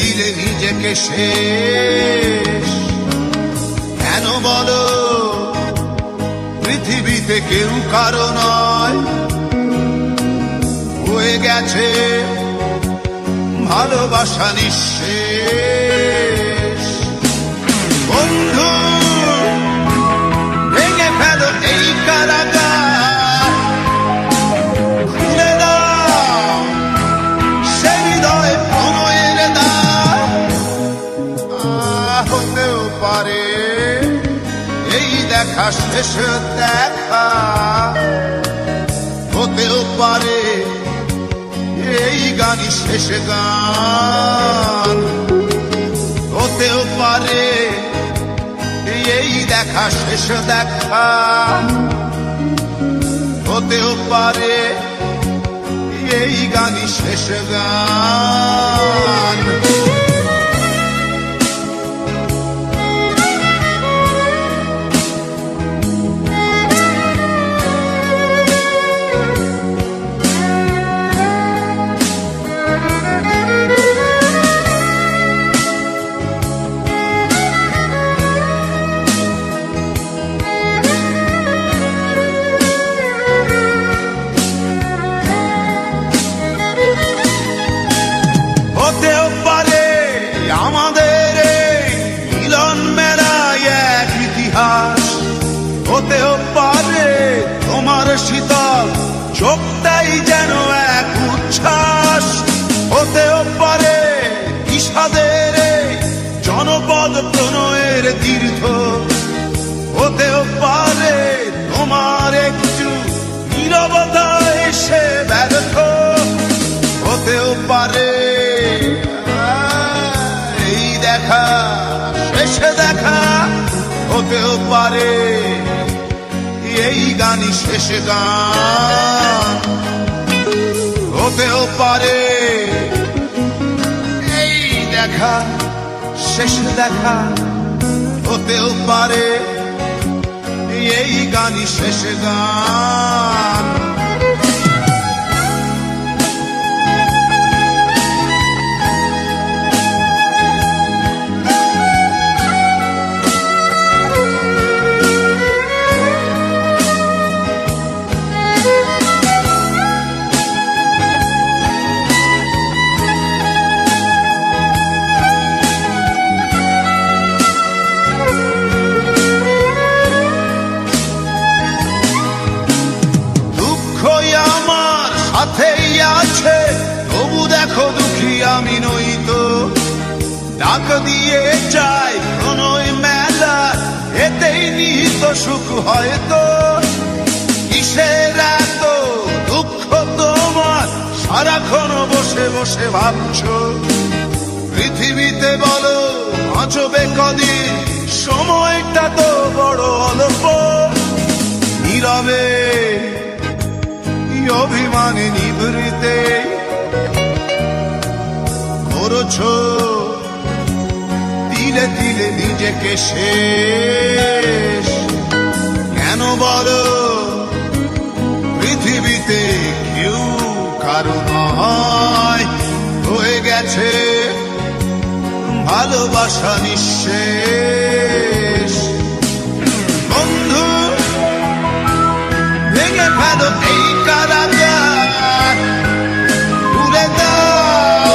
দিলে নিজেকে শেষ। কেন বলো পৃথিবীতে কেউ কারো নয়, হয়ে গেছে ভালোবাসা নিঃশেষ। বন্ধু ভেঙে ফেলো এই কারাগার, খুলে দাও সে হৃদয় প্রণয়ের দ্বার। হতেও পারে এই দেখা শেষ দেখা, হতেও পারে এই গানই শেষ গান, হতেও পারে এই দেখা শেষ দেখা, হতেও পারে এই গানই শেষ গান। হতেও পারে আমাদের মিলন মেলায় এক ইতিহাস, হতেও পারে তোমার শীতল চোখটাই যেন এক উচ্ছ্বাস, হতেও পারে বিষাদের জনপদ প্রণয়ের তীর্থ, হতেও পারে তোমার একটু নীরবতা এসে ব্যর্থ, হতেও পারে এই দেখা শেষে দেখা, হতেও পারে এই গানই শেষ গান, হতেও পারে এই দেখা শেষ দেখা, হতেও পারে এই গানই শেষ গান। সাথেই আছে তবু দেখো দুঃখী আমি নই তো, ডাক দিয়ে যাই প্রণয় মেলা এতেই নিহিত সুখ হয়তো। কিসের এত দুঃখ তোমার সারাক্ষণ বসে বসে ভাবছো, পৃথিবীতে বলো বাঁচবে কদিন, সময়টা তো বড় অল্প। নীরবে অভিমানে নিভৃতে করছো দিলে দিলে নিজেকে শেষ। কেন বলো পৃথিবীতে কেউ কারো নয়, হয়ে গেছে ভালোবাসা নিঃশেষ। বন্ধু ভেঙে ফেলো এই কারাগার, খুলে দাও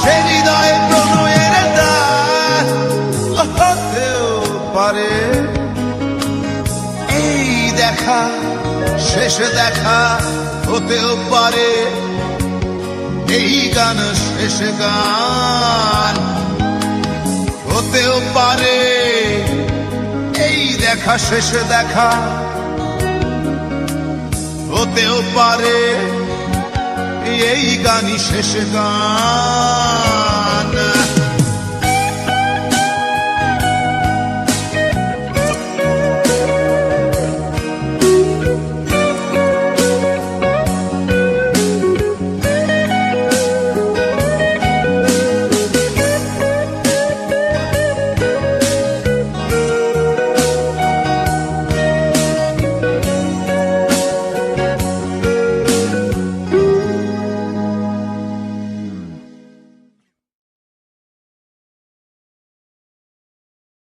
সে হৃদয় প্রণয়ের দ্বার। হতেও পারে এই দেখা শেষ দেখা, হতেও পারে এই গান শেষ গান, হতেও পারে এই দেখা শেষ দেখা, হতেও পারে এই গানই শেষ গান।